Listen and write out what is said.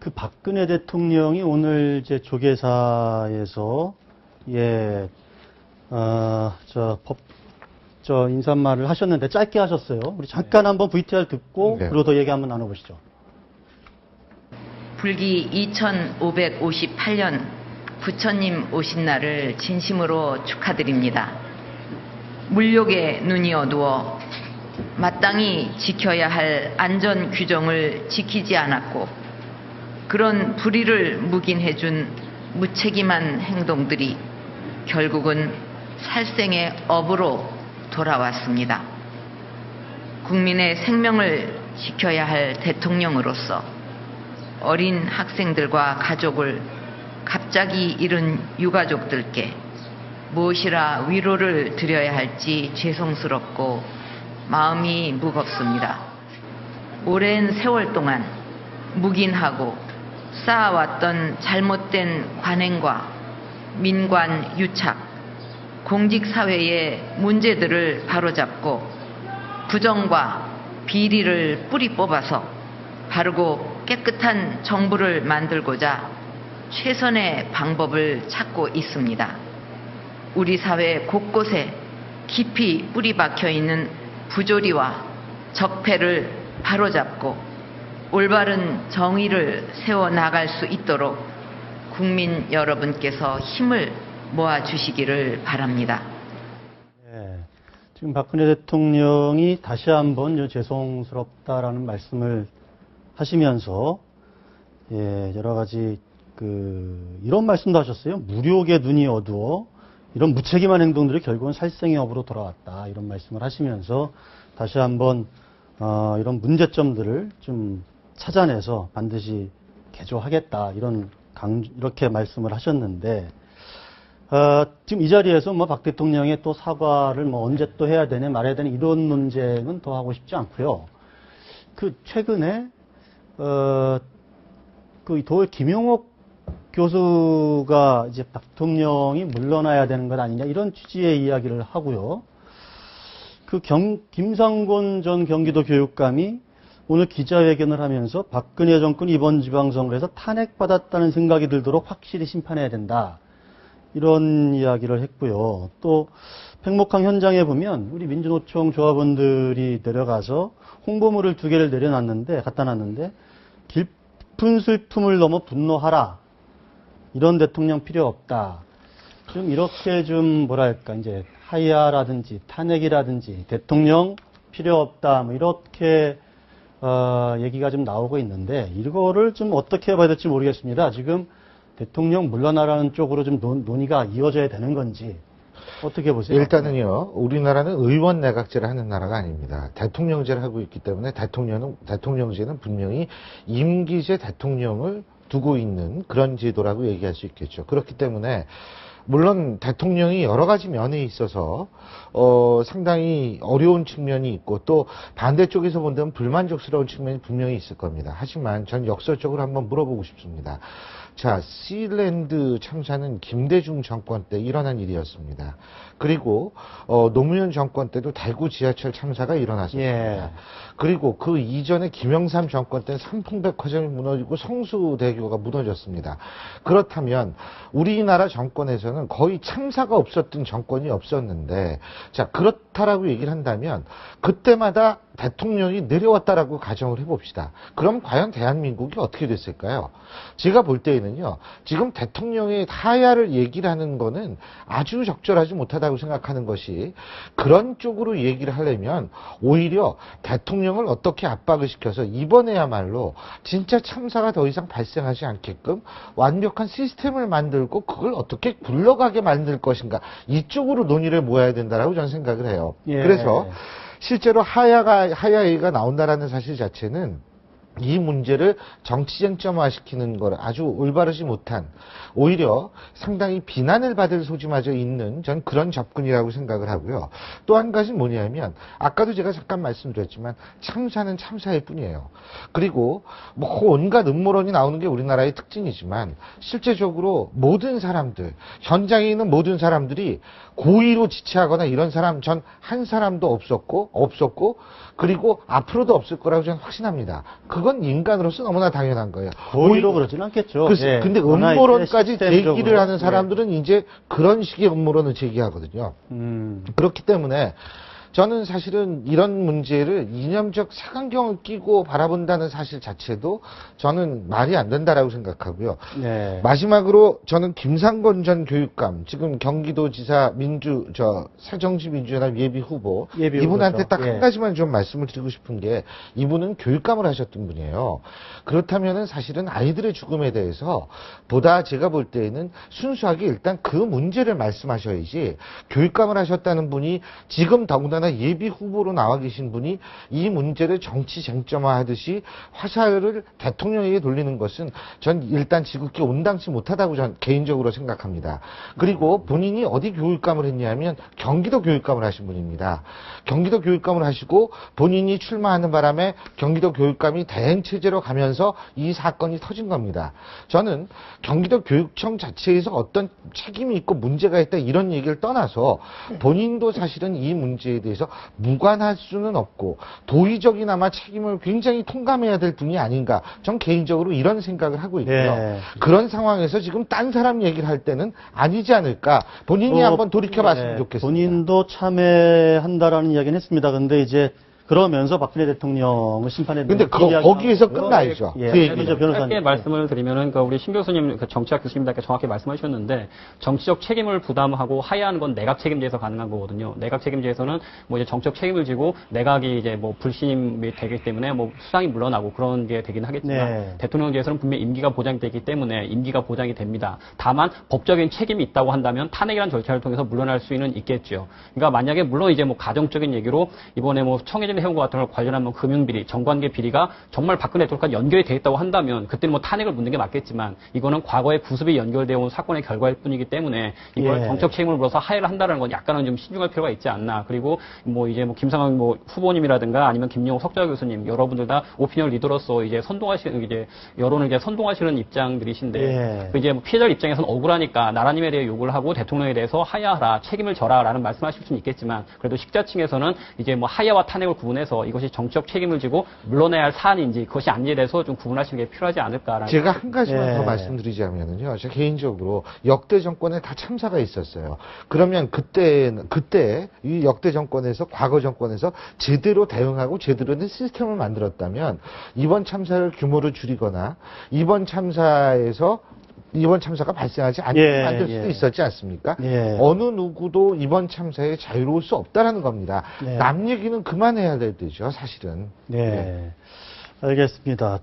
그 박근혜 대통령이 오늘 이제 조계사에서 인사말을 하셨는데 짧게 하셨어요. 우리 잠깐 한번 VTR 듣고 그리고 더 얘기 한번 나눠보시죠. 불기 2558년 부처님 오신 날을 진심으로 축하드립니다. 물욕의 눈이 어두워 마땅히 지켜야 할 안전 규정을 지키지 않았고 그런 불의를 묵인해준 무책임한 행동들이 결국은 살생의 업으로 돌아왔습니다. 국민의 생명을 지켜야 할 대통령으로서 어린 학생들과 가족을 갑자기 잃은 유가족들께 무엇이라 위로를 드려야 할지 죄송스럽고 마음이 무겁습니다. 오랜 세월 동안 묵인하고 쌓아왔던 잘못된 관행과 민관 유착, 공직사회의 문제들을 바로잡고 부정과 비리를 뿌리 뽑아서 바르고 깨끗한 정부를 만들고자 최선의 방법을 찾고 있습니다. 우리 사회 곳곳에 깊이 뿌리 박혀 있는 부조리와 적폐를 바로잡고 올바른 정의를 세워나갈 수 있도록 국민 여러분께서 힘을 모아주시기를 바랍니다. 지금 박근혜 대통령이 다시 한번 죄송스럽다라는 말씀을 하시면서 여러 가지 이런 말씀도 하셨어요. 무력의 눈이 어두워 이런 무책임한 행동들이 결국은 살생의 업으로 돌아왔다. 이런 말씀을 하시면서 다시 한번 이런 문제점들을 좀 찾아내서 반드시 개조하겠다. 이렇게 말씀을 하셨는데 지금 이 자리에서 박 대통령의 또 사과를 언제 또 해야 되냐 말해야 되냐 이런 논쟁은 더 하고 싶지 않고요. 최근에 김용옥 교수가 이제 대통령이 물러나야 되는 것 아니냐 이런 취지의 이야기를 하고요. 김상곤 전 경기도 교육감이 오늘 기자회견을 하면서 박근혜 정권 이번 지방선거에서 탄핵받았다는 생각이 들도록 확실히 심판해야 된다. 이런 이야기를 했고요. 또 팽목항 현장에 보면 우리 민주노총 조합원들이 내려가서 홍보물을 2개를 갖다 놨는데 깊은 슬픔을 넘어 분노하라. 이런 대통령 필요 없다. 좀 이렇게 이제 하야라든지 탄핵이라든지 대통령 필요 없다. 이렇게 얘기가 좀 나오고 있는데 이거를 좀 어떻게 봐야 될지 모르겠습니다. 지금 대통령 물러나라는 쪽으로 좀 논의가 이어져야 되는 건지 어떻게 보세요? 일단은요, 우리나라는 의원 내각제를 하는 나라가 아닙니다. 대통령제를 하고 있기 때문에 대통령제는 분명히 임기제 대통령을 두고 있는 그런 제도라고 얘기할 수 있겠죠. 그렇기 때문에 물론 대통령이 여러 가지 면에 있어서 상당히 어려운 측면이 있고 또 반대쪽에서 본다면 불만족스러운 측면이 분명히 있을 겁니다. 하지만 전 역설적으로 한번 물어보고 싶습니다. 자, 시랜드 참사는 김대중 정권 때 일어난 일이었습니다. 그리고 노무현 정권 때도 대구 지하철 참사가 일어났습니다. 그리고 그 이전에 김영삼 정권 때는 삼풍백화점이 무너지고 성수대교가 무너졌습니다. 그렇다면 우리나라 정권에서는 거의 참사가 없었던 정권이 없었는데, 자, 그렇다라고 얘기를 한다면 그때마다 대통령이 내려왔다라고 가정을 해봅시다. 그럼 과연 대한민국이 어떻게 됐을까요? 제가 볼 때에는요, 지금 대통령의 하야를 얘기를 하는 거는 아주 적절하지 못하다고 생각하는 것이, 그런 쪽으로 얘기를 하려면 오히려 대통령을 어떻게 압박을 시켜서 이번에야말로 진짜 참사가 더 이상 발생하지 않게끔 완벽한 시스템을 만들고 그걸 어떻게 굴러가게 만들 것인가, 이쪽으로 논의를 모아야 된다라고 저는 생각을 해요. 그래서 실제로 하야회의가 나온다라는 사실 자체는 이 문제를 정치 쟁점화시키는 걸 아주 올바르지 못한, 오히려 상당히 비난을 받을 소지마저 있는 전 그런 접근이라고 생각을 하고요. 또 한 가지는 뭐냐면 아까도 제가 잠깐 말씀드렸지만 참사는 참사일 뿐이에요. 그리고 온갖 음모론이 나오는 게 우리나라의 특징이지만 실제적으로 모든 사람들, 현장에 있는 모든 사람들이 고의로 지체하거나 이런 사람 전 한 사람도 없었고 그리고 앞으로도 없을 거라고 저는 확신합니다. 그걸 그건 인간으로서 너무나 당연한 거예요. 고의로 그러진 않겠죠. 글쎄, 예. 근데 워낙 음모론까지 시스템적으로. 제기를 하는 예. 사람들은 이제 그런 식의 음모론을 제기하거든요. 그렇기 때문에 저는 사실은 이런 문제를 이념적 색안경을 끼고 바라본다는 사실 자체도 저는 말이 안 된다라고 생각하고요. 네. 마지막으로 저는 김상곤 전 교육감, 지금 경기도지사 새정치민주연합 예비 후보, 예비 이분한테 후보죠. 딱 한 예. 가지만 좀 말씀을 드리고 싶은 게, 이분은 교육감을 하셨던 분이에요. 그렇다면은 사실은 아이들의 죽음에 대해서 보다 제가 볼 때에는 순수하게 일단 그 문제를 말씀하셔야지, 교육감을 하셨다는 분이 지금 더군다나 예비 후보로 나와 계신 분이 이 문제를 정치 쟁점화하듯이 화살을 대통령에게 돌리는 것은 전 일단 지극히 온당치 못하다고 전 개인적으로 생각합니다. 그리고 본인이 어디 교육감을 했냐면 경기도 교육감을 하신 분입니다. 경기도 교육감을 하시고 본인이 출마하는 바람에 경기도 교육감이 대행체제로 가면서 이 사건이 터진 겁니다. 저는 경기도 교육청 자체에서 어떤 책임이 있고 문제가 있다 이런 얘기를 떠나서 본인도 사실은 이 문제에 대해서 무관할 수는 없고 도의적이나마 책임을 굉장히 통감해야 될 분이 아닌가, 전 개인적으로 이런 생각을 하고 있고요. 예. 그런 상황에서 지금 딴 사람 얘기를 할 때는 아니지 않을까, 본인이 한번 돌이켜봤으면 네, 좋겠습니다. 본인도 참여한다라는 이야기는 했습니다. 근데 이제 그러면서 박근혜 대통령을 심판해. 근데 거기에서 끝나야죠. 예, 그 얘기는. 그렇죠, 변호사님. 짧게 말씀을 드리면은 우리 신 교수님, 정치학 교수님들께 정확히 말씀하셨는데, 정치적 책임을 부담하고 하야하는 건 내각 책임제에서 가능한 거거든요. 내각 책임제에서는 뭐 이제 정치적 책임을 지고 내각이 이제 뭐 불신임이 되기 때문에 뭐 수상이 물러나고 그런 게 되긴 하겠지만, 네. 대통령제에서는 분명히 임기가 보장되기 때문에 임기가 보장이 됩니다. 다만 법적인 책임이 있다고 한다면 탄핵이라는 절차를 통해서 물러날 수는 있겠죠. 그러니까 만약에 물론 이제 뭐 가정적인 얘기로 이번에 뭐 청해진 해운과 같은 걸 관련한 뭐 금융비리, 정관계 비리가 정말 박근혜 대통령과 연결이 돼 있다고 한다면 그때는 뭐 탄핵을 묻는 게 맞겠지만, 이거는 과거의 구습이 연결되어 온 사건의 결과일 뿐이기 때문에 이걸 예. 정책 책임을 물어서 하해를 한다는 건 약간은 좀 신중할 필요가 있지 않나. 그리고 뭐 이제 뭐 김상환 뭐 후보님이라든가 아니면 김용호 석좌 교수님, 여러분들 다 오피니언 리더로서 이제 선동하시는, 이제 여론을 이제 선동하시는 입장들이신데, 예. 그 이제 뭐 피해자 입장에서는 억울하니까 나라님에 대해 욕을 하고 대통령에 대해서 하야하라, 책임을 져라라는 말씀하실 수는 있겠지만, 그래도 식자층에서는 이제 뭐 하야와 탄핵을 구분해서 이것이 정치적 책임을 지고 물러나야 할 사안인지 그것이 아닌지에 대해서 좀 구분하시는 게 필요하지 않을까라는. 제가 한 가지만 예. 더 말씀드리자면요. 제가 개인적으로 역대 정권에 다 참사가 있었어요. 그러면 그때 이 역대 정권에서, 과거 정권에서 제대로 대응하고 제대로 된 시스템을 만들었다면 이번 참사를 규모를 줄이거나 이번 참사가 발생하지 않게 예, 만들 수도 예. 있었지 않습니까? 예. 어느 누구도 이번 참사에 자유로울 수 없다라는 겁니다. 네. 남 얘기는 그만해야 될 때죠, 사실은. 네. 알겠습니다.